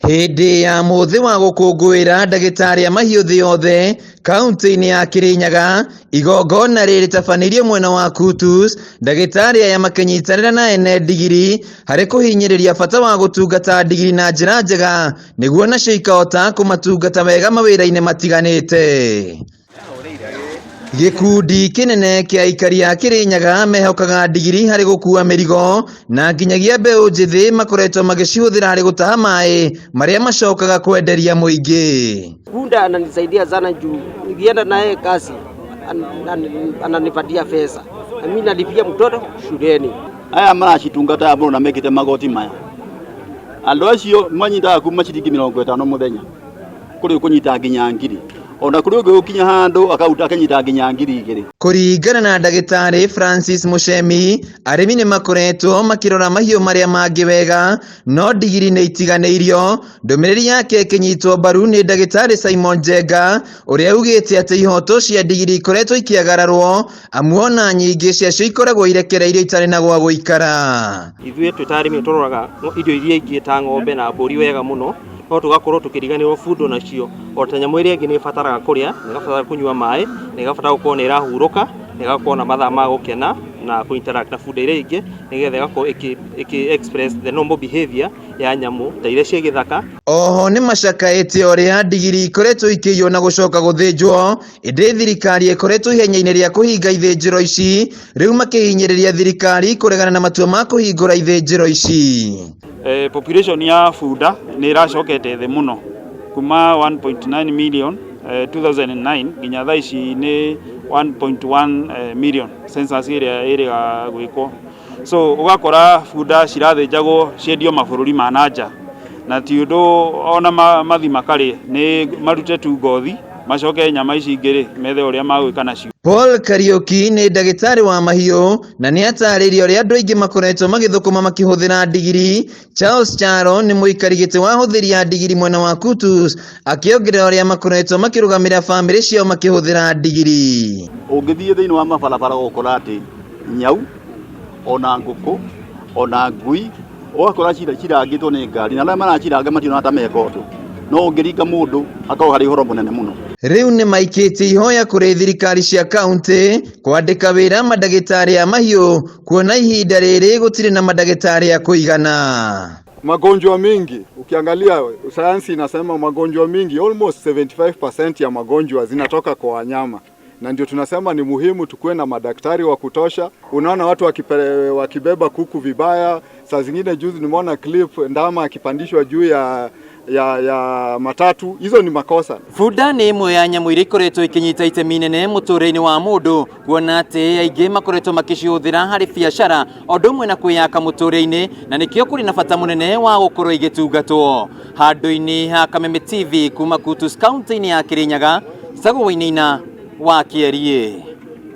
Hindi ya muthi wa gukungwira ndagitari a mahiũ thĩ yothe kaunti-inĩ ya Kirinyaga, igongona rĩrĩtabanirio mwena wa Kutus, ndagitari aya makinyitanĩra na ene ndigiri harĩ kũhinyĩrĩria bata wa gũtungata ndigiri na njĩra njega nĩguo nacio ikahota kũmatungata wega mawĩra-inĩ matiganĩte. Gikundi kinene kia aikari a Kirinyaga mehokaga ndigiri harĩ gũkua mĩrigo na nginyagia mbeũ njĩthĩ makoretwo magĩcihũthĩra harĩ gũtaha maĩ marĩa macokaga kwenderia mũingĩ. Punda ananisaidia sana juu nikienda naye kazi ananipatia pesa na mimi nalipia mtoto shuleni. Aya maracitungata abo na mekite magoti maya andũ acio manyitaga kuma ciringi 50 mũthenya kũrĩ kũnyita nginya ngiri ona kuri ukinya handu akauta akanyita nginya ngiri igĩrĩ. Kũringana na ndagĩtarĩ Francis Muchemi, arĩmi nĩ makoretwo makĩrora mahiũ marĩa mangĩ wega no ndigiri nĩ itiganĩirio. Ndũmĩrĩri yake ĩkĩnyitwo mbaru nĩ ndagĩtarĩ Simon Njenga ũrĩa augĩte atĩ ihoto cia ndigiri ikoretwo ikiagararwo amu ona nyingĩ ciacio ikoragwo irekereirio itarĩ na gwa gũikara. Ithuĩ tũtarĩmi tũroraga irio iria ingĩ ta ng'ombe na mbũri wega mũno no tugakorwo tukiriganirwo fundo nacio o ta nyamũ iria ingĩ nĩ ibataraga kũrĩa, nĩ ibataraga kũnyua maĩ, nĩ ibataraga gũkorwo nĩ irahurũka, nĩ igakorwo na mathaa ma gũkena na ku-interact na fundo iria ingĩ nĩgetha igakorwo express the normal behavior ya nyamũ ta iria cia gĩthaka. Oho nĩ macakaĩte ũrĩa ndigiri ikoretwo ikĩiywo na gũcoka gũthĩnjwo, ĩndĩ thirikari ĩkoretwo ihenya-inĩ rĩa kũhinga ithĩnjĩro ici, rĩu makĩhinyĩrĩria thirikari kũregana na matua ma kũhingũra ithĩnjĩro ici. Population ya bunda nĩ iracokete thĩ mũno kuma 1.9 million 2009 nginya thaa ici nĩ 1.1 million census ĩrĩa ĩrĩga gwĩkwo. So ugakora bunda cirathĩnjagwo ciendio mabũrũri ma nanja na ti ũndũ ona mathi makarĩ nĩ marute tu ngothi macoke nyama ici ingĩ methe ũrĩa magwĩka nacio. Paul Kariuki nĩ ndagĩtarĩ wa mahiũ na nĩ atarĩirie ũrĩa andũ aingĩ makoretwo magĩthũkũma makĩhũthĩra ndigiri. Charles Charo nĩ mũikari gĩtĩ wa hũthĩri ya ndigiri mwena wa Kutus, akĩongerera ũrĩa makoretwo makĩrũgamĩrĩra bamĩrĩ ciao makĩhũthĩra ndigiri. Ũngĩthiĩ thĩinĩ wa mabarabara ũgakora atĩ nyau ona ngũkũ ona ngui ũgakora cirangĩtwo nĩ ngari na arĩa maraciranga mationa ta meka ũndũ no ũngĩringa mũndũ akorwo harĩ ũhoro mũnene mũno. Rĩu nĩ maikĩtie ihoya kũrĩ thirikari cia kaunti kwandĩka wĩra mandagĩtarĩ a mahiũ kuona ihinda rĩrĩ gũtirĩ na mandagĩtarĩ a kũigana. Magonjwa mingi ukiangalia sayansi inasema magonjwa mingi almost 75% ya magonjwa zinatoka kwa wanyama, na ndio tunasema ni muhimu tukuwe na madaktari wa kutosha. Unaona watu wakibeba kuku vibaya, saa zingine juzi nimeona clip ndama akipandishwa juu ya matatu. Hizo ni makosa. Bunda nĩ ĩmwe ya nyamũ iria ikoretwo ikinyita itemi inene mũtũrĩre-inĩ wa mũndũ, kuona atĩ aingĩ makoretwo makĩcihũthĩra harĩ biacara o ũndũ ũmwe na kwĩyaka mũtũrĩre-inĩ, na nĩkĩo kũrĩ na bata mũnene wa gũkorwo igĩtungatwo. Handũ-inĩ ha Kameme TV kuma Kutus kaunti-inĩ ya Kirinyaga, Sago Wainaina wa Kiarie.